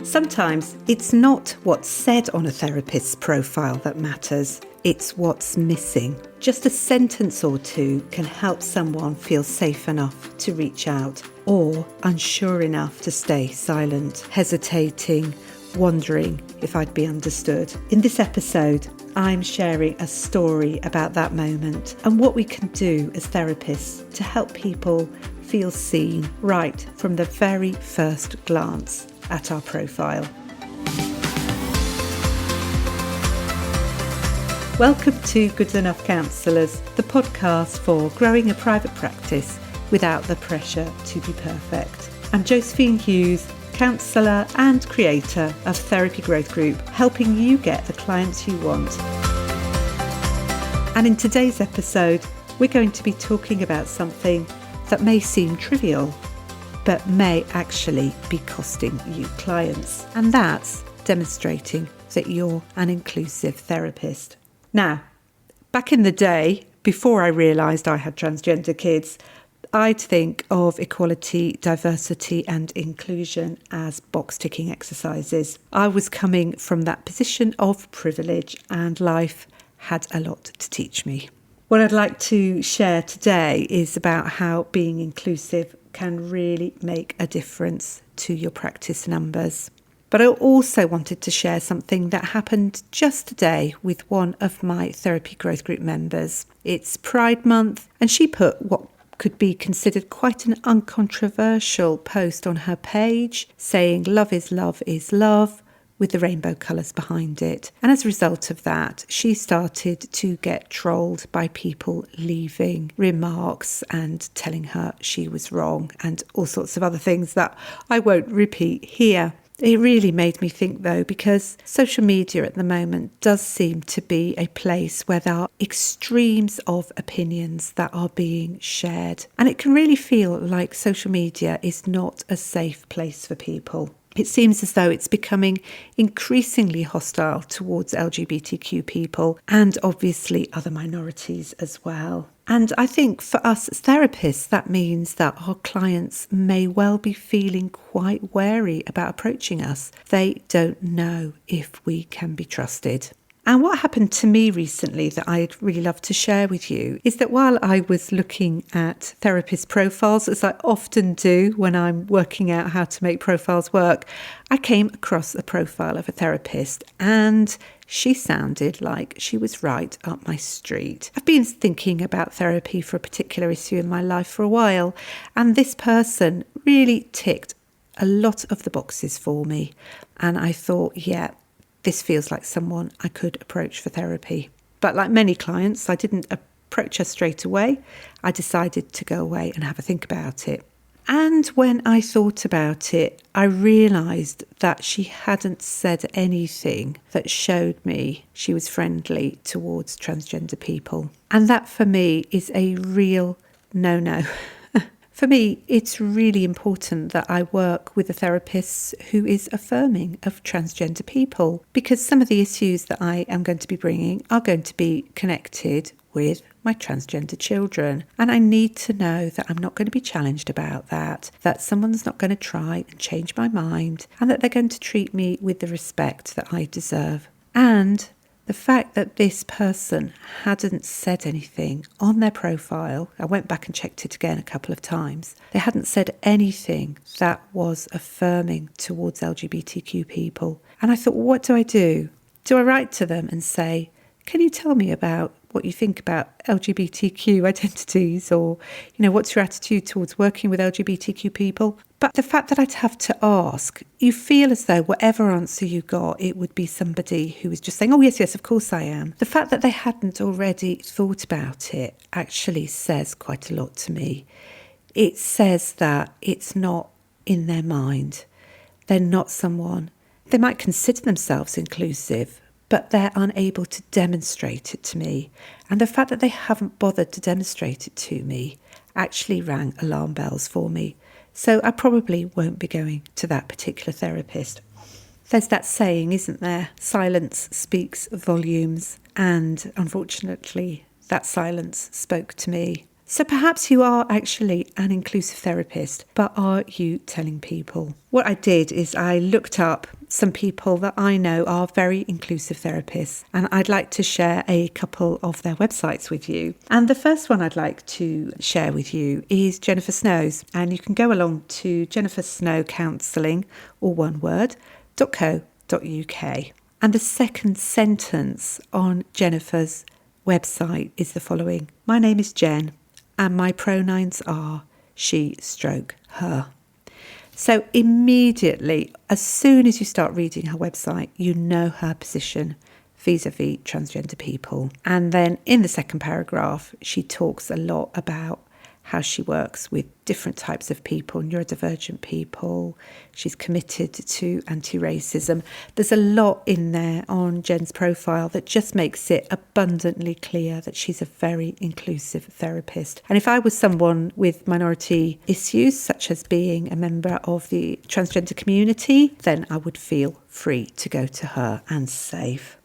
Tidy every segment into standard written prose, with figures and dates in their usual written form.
Sometimes it's not what's said on a therapist's profile that matters, it's what's missing. Just a sentence or two can help someone feel safe enough to reach out, or unsure enough to stay silent, hesitating, wondering if I'd be understood. In this episode, I'm sharing a story about that moment and what we can do as therapists to help people feel seen right from the very first glance at our profile. Welcome to Good Enough Counsellors, the podcast for growing a private practice without the pressure to be perfect. I'm Josephine Hughes, counsellor and creator of Therapy Growth Group, helping you get the clients you want. And in today's episode, we're going to be talking about something that may seem trivial, but may actually be costing you clients. And that's demonstrating that you're an inclusive therapist. Now, back in the day, before I realised I had transgender kids, I'd think of equality, diversity and inclusion as box-ticking exercises. I was coming from that position of privilege and life had a lot to teach me. What I'd like to share today is about how being inclusive can really make a difference to your practice numbers. But I also wanted to share something that happened just today with one of my Therapy Growth Group members. It's Pride Month, and she put what could be considered quite an uncontroversial post on her page saying love is love, with the rainbow colours behind it. And as a result of that, she started to get trolled by people leaving remarks and telling her she was wrong and all sorts of other things that I won't repeat here. It really made me think though, because social media at the moment does seem to be a place where there are extremes of opinions that are being shared. And it can really feel like social media is not a safe place for people. It seems as though it's becoming increasingly hostile towards LGBTQ people and obviously other minorities as well. And I think for us as therapists, that means that our clients may well be feeling quite wary about approaching us. They don't know if we can be trusted. And what happened to me recently that I'd really love to share with you is that while I was looking at therapist profiles, as I often do when I'm working out how to make profiles work, I came across a profile of a therapist and she sounded like she was right up my street. I've been thinking about therapy for a particular issue in my life for a while, and this person really ticked a lot of the boxes for me. And I thought, yeah, this feels like someone I could approach for therapy. But like many clients, I didn't approach her straight away. I decided to go away and have a think about it. And when I thought about it, I realised that she hadn't said anything that showed me she was friendly towards transgender people. And that for me is a real no-no. For me, it's really important that I work with a therapist who is affirming of transgender people, because some of the issues that I am going to be bringing are going to be connected with my transgender children. And I need to know that I'm not going to be challenged about that someone's not going to try and change my mind, and that they're going to treat me with the respect that I deserve. And the fact that this person hadn't said anything on their profile, I went back and checked it again a couple of times, they hadn't said anything that was affirming towards LGBTQ people. And I thought, well, what do? Do I write to them and say, can you tell me about what you think about LGBTQ identities, or, what's your attitude towards working with LGBTQ people? But the fact that I'd have to ask, you feel as though whatever answer you got, it would be somebody who was just saying, oh, yes, of course I am. The fact that they hadn't already thought about it actually says quite a lot to me. It says that it's not in their mind. They're not someone, they might consider themselves inclusive, but they're unable to demonstrate it to me. And the fact that they haven't bothered to demonstrate it to me actually rang alarm bells for me. So I probably won't be going to that particular therapist. There's that saying, isn't there? Silence speaks volumes. And unfortunately, that silence spoke to me. So perhaps you are actually an inclusive therapist, but are you telling people? What I did is I looked up some people that I know are very inclusive therapists, and I'd like to share a couple of their websites with you. And the first one I'd like to share with you is Jennifer Snow's, and you can go along to Jennifer Snow Counselling, all one word, .co.uk. And the second sentence on Jennifer's website is the following: my name is Jen, and my pronouns are she/her. So immediately, as soon as you start reading her website, you know her position vis-a-vis transgender people. And then in the second paragraph, she talks a lot about how she works with different types of people, neurodivergent people. She's committed to anti-racism. There's a lot in there on Jen's profile that just makes it abundantly clear that she's a very inclusive therapist. And if I was someone with minority issues, such as being a member of the transgender community, then I would feel free to go to her and safe.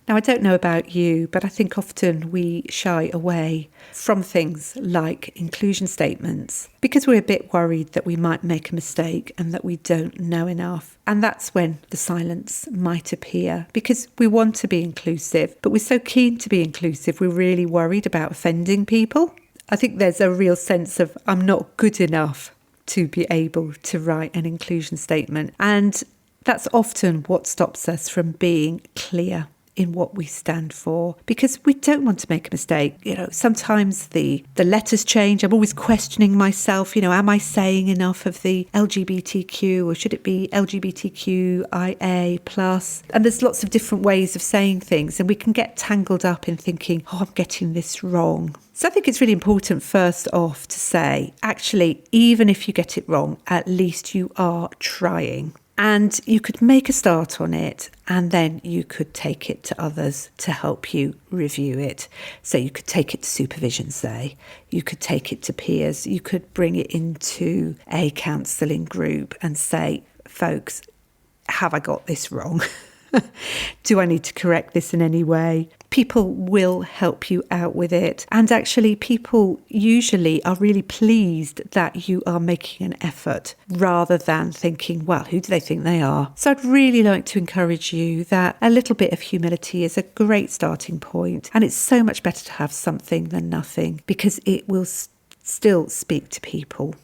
Now, I don't know about you, but I think often we shy away from things like inclusion statements because we're a bit worried that we might make a mistake and that we don't know enough. And that's when the silence might appear, because we want to be inclusive, but we're so keen to be inclusive, we're really worried about offending people. I think there's a real sense of I'm not good enough to be able to write an inclusion statement. And that's often what stops us from being clear in what we stand for, because we don't want to make a mistake. Sometimes the letters change. I'm always questioning myself, am I saying enough of the LGBTQ, or should it be LGBTQIA plus? And there's lots of different ways of saying things, and we can get tangled up in thinking, I'm getting this wrong. So I think it's really important first off to say, actually, even if you get it wrong, at least you are trying. And you could make a start on it, and then you could take it to others to help you review it. So you could take it to supervision, say. You could take it to peers. You could bring it into a counselling group and say, folks, have I got this wrong? Do I need to correct this in any way? People will help you out with it. And actually, people usually are really pleased that you are making an effort rather than thinking, well, who do they think they are? So I'd really like to encourage you that a little bit of humility is a great starting point. And it's so much better to have something than nothing, because it will still speak to people.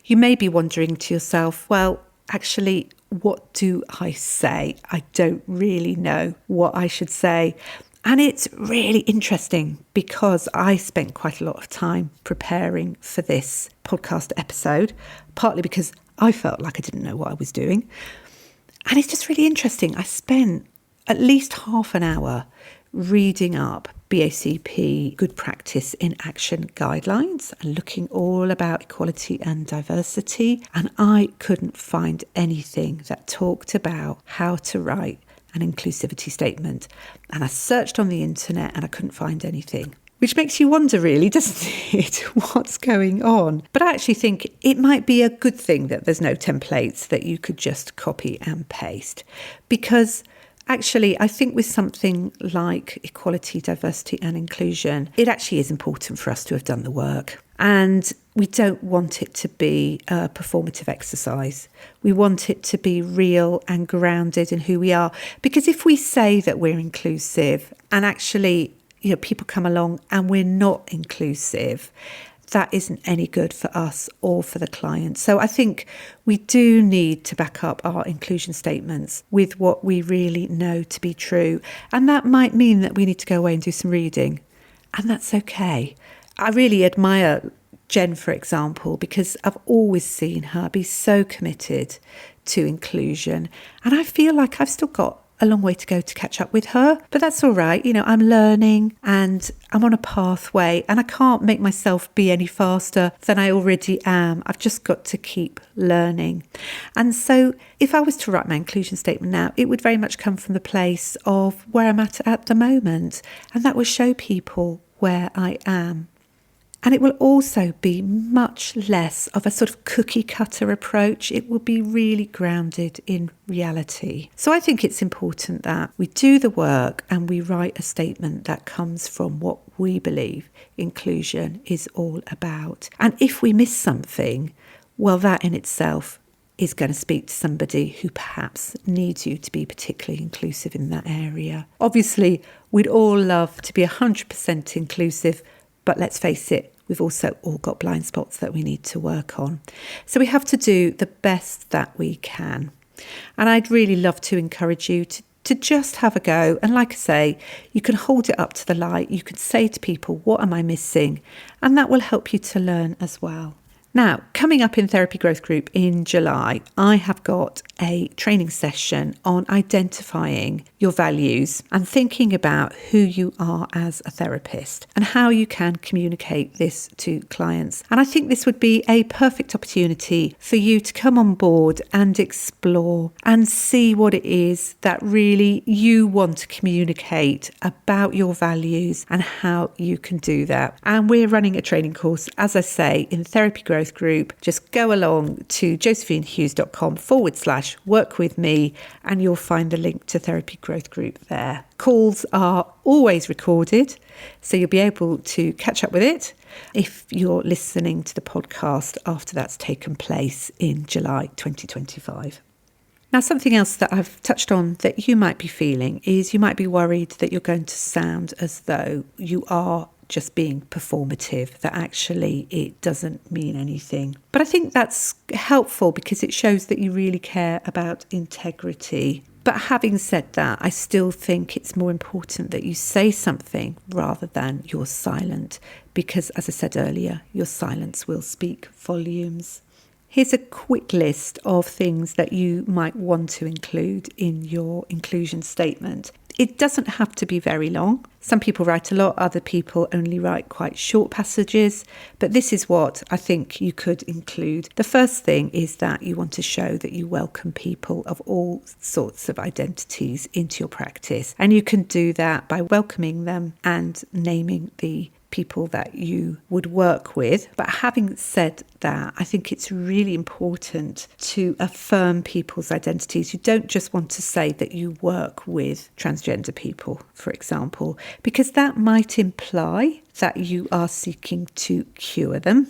You may be wondering to yourself, well, actually, what do I say? I don't really know what I should say. And it's really interesting because I spent quite a lot of time preparing for this podcast episode, partly because I felt like I didn't know what I was doing. And it's just really interesting. I spent at least half an hour reading up BACP Good Practice in Action guidelines and looking all about equality and diversity. And I couldn't find anything that talked about how to write an inclusivity statement. And I searched on the internet and I couldn't find anything, which makes you wonder, really, doesn't it, what's going on? But I actually think it might be a good thing that there's no templates that you could just copy and paste, because actually, I think with something like equality, diversity and inclusion, it actually is important for us to have done the work. And we don't want it to be a performative exercise. We want it to be real and grounded in who we are. Because if we say that we're inclusive and actually, people come along and we're not inclusive, that isn't any good for us or for the client. So I think we do need to back up our inclusion statements with what we really know to be true. And that might mean that we need to go away and do some reading. And that's okay. I really admire Jen, for example, because I've always seen her be so committed to inclusion. And I feel like I've still got a long way to go to catch up with her, but that's all right. I'm learning and I'm on a pathway, and I can't make myself be any faster than I already am. I've just got to keep learning. And so if I was to write my inclusion statement now, it would very much come from the place of where I'm at the moment, and that will show people where I am. And it will also be much less of a sort of cookie cutter approach. It will be really grounded in reality. So I think it's important that we do the work and we write a statement that comes from what we believe inclusion is all about. And if we miss something, well, that in itself is going to speak to somebody who perhaps needs you to be particularly inclusive in that area. Obviously, we'd all love to be 100% inclusive, but let's face it, we've also all got blind spots that we need to work on. So we have to do the best that we can. And I'd really love to encourage you to just have a go. And like I say, you can hold it up to the light. You can say to people, what am I missing? And that will help you to learn as well. Now, coming up in Therapy Growth Group in July, I have got a training session on identifying your values and thinking about who you are as a therapist and how you can communicate this to clients. And I think this would be a perfect opportunity for you to come on board and explore and see what it is that really you want to communicate about your values and how you can do that. And we're running a training course, as I say, in Therapy Growth Group. Just go along to josephinehughes.com/work with me and you'll find the link to Therapy Growth Group there. Calls are always recorded, so you'll be able to catch up with it if you're listening to the podcast after that's taken place in July 2025. Now, something else that I've touched on that you might be feeling is you might be worried that you're going to sound as though you are just being performative, that actually it doesn't mean anything. But I think that's helpful because it shows that you really care about integrity. But having said that, I still think it's more important that you say something rather than you're silent, because as I said earlier, your silence will speak volumes. Here's a quick list of things that you might want to include in your inclusion statement. It doesn't have to be very long. Some people write a lot, other people only write quite short passages, but this is what I think you could include. The first thing is that you want to show that you welcome people of all sorts of identities into your practice, and you can do that by welcoming them and naming the people that you would work with. But having said that, I think it's really important to affirm people's identities. You don't just want to say that you work with transgender people, for example, because that might imply that you are seeking to cure them.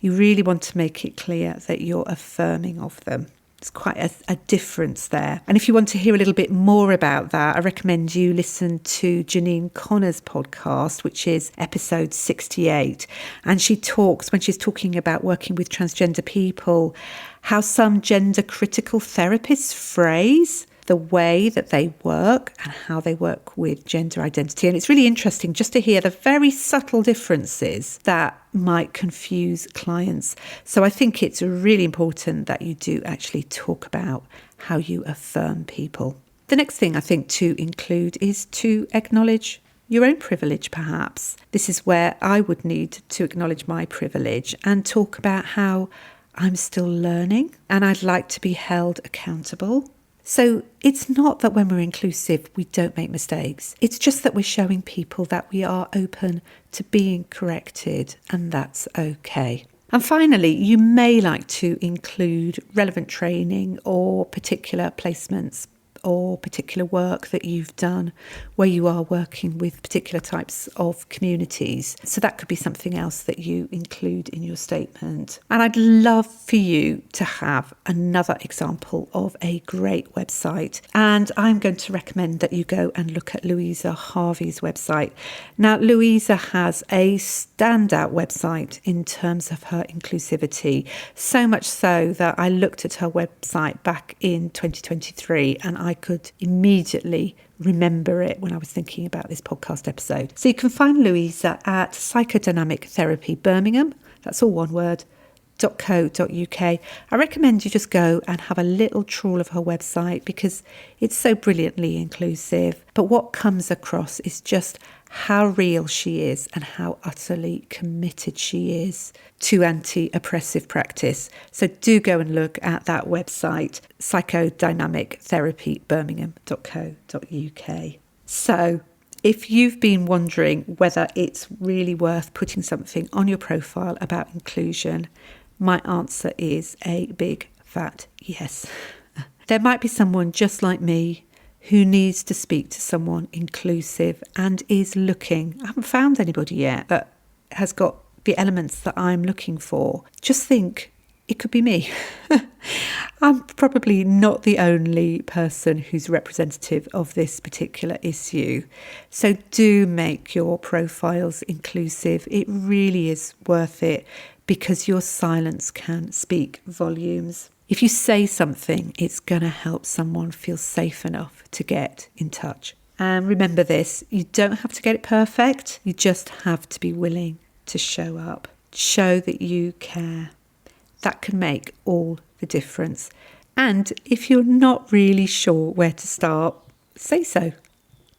You really want to make it clear that you're affirming of them. It's quite a difference there. And if you want to hear a little bit more about that, I recommend you listen to Janine Connor's podcast, which is episode 68. And she talks, when she's talking about working with transgender people, how some gender critical therapists phrase the way that they work and how they work with gender identity. And it's really interesting just to hear the very subtle differences that might confuse clients. So I think it's really important that you do actually talk about how you affirm people. The next thing I think to include is to acknowledge your own privilege, perhaps. This is where I would need to acknowledge my privilege and talk about how I'm still learning and I'd like to be held accountable. So it's not that when we're inclusive, we don't make mistakes. It's just that we're showing people that we are open to being corrected, and that's okay. And finally, you may like to include relevant training or particular placements or particular work that you've done where you are working with particular types of communities. So that could be something else that you include in your statement. And I'd love for you to have another example of a great website. And I'm going to recommend that you go and look at Louisa Harvey's website. Now, Louisa has a standout website in terms of her inclusivity, so much so that I looked at her website back in 2023 and I could immediately remember it when I was thinking about this podcast episode. So you can find Louisa at Psychodynamic Therapy Birmingham, that's all one word, .co.uk. I recommend you just go and have a little trawl of her website because it's so brilliantly inclusive. But what comes across is just how real she is and how utterly committed she is to anti-oppressive practice. So do go and look at that website, psychodynamictherapybirmingham.co.uk. So if you've been wondering whether it's really worth putting something on your profile about inclusion, my answer is a big fat yes. There might be someone just like me who needs to speak to someone inclusive and is looking, I haven't found anybody yet that has got the elements that I'm looking for, just think it could be me. I'm probably not the only person who's representative of this particular issue. So do make your profiles inclusive. It really is worth it because your silence can speak volumes. If you say something, it's going to help someone feel safe enough to get in touch. And remember this, you don't have to get it perfect. You just have to be willing to show up. Show that you care. That can make all the difference. And if you're not really sure where to start, say so.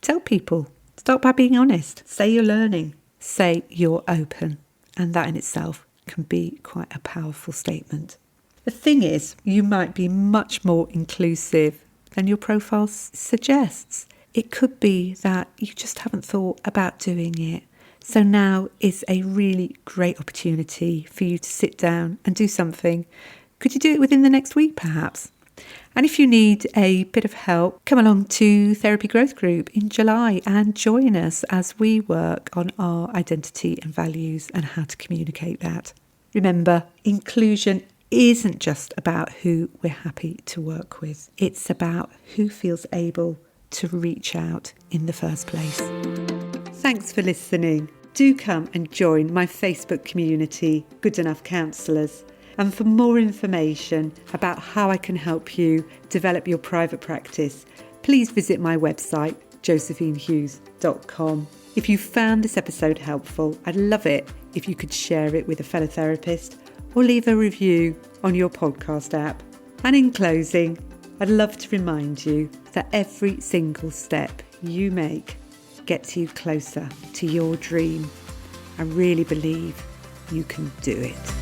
Tell people. Start by being honest. Say you're learning. Say you're open. And that in itself can be quite a powerful statement. The thing is, you might be much more inclusive than your profile suggests. It could be that you just haven't thought about doing it. So now is a really great opportunity for you to sit down and do something. Could you do it within the next week, perhaps? And if you need a bit of help, come along to Therapy Growth Group in July and join us as we work on our identity and values and how to communicate that. Remember, inclusion isn't just about who we're happy to work with. It's about who feels able to reach out in the first place. Thanks for listening. Do come and join my Facebook community, Good Enough Counsellors. And for more information about how I can help you develop your private practice, please visit my website, josephinehughes.com. If you found this episode helpful, I'd love it if you could share it with a fellow therapist or leave a review on your podcast app. And in closing, I'd love to remind you that every single step you make gets you closer to your dream. I really believe you can do it.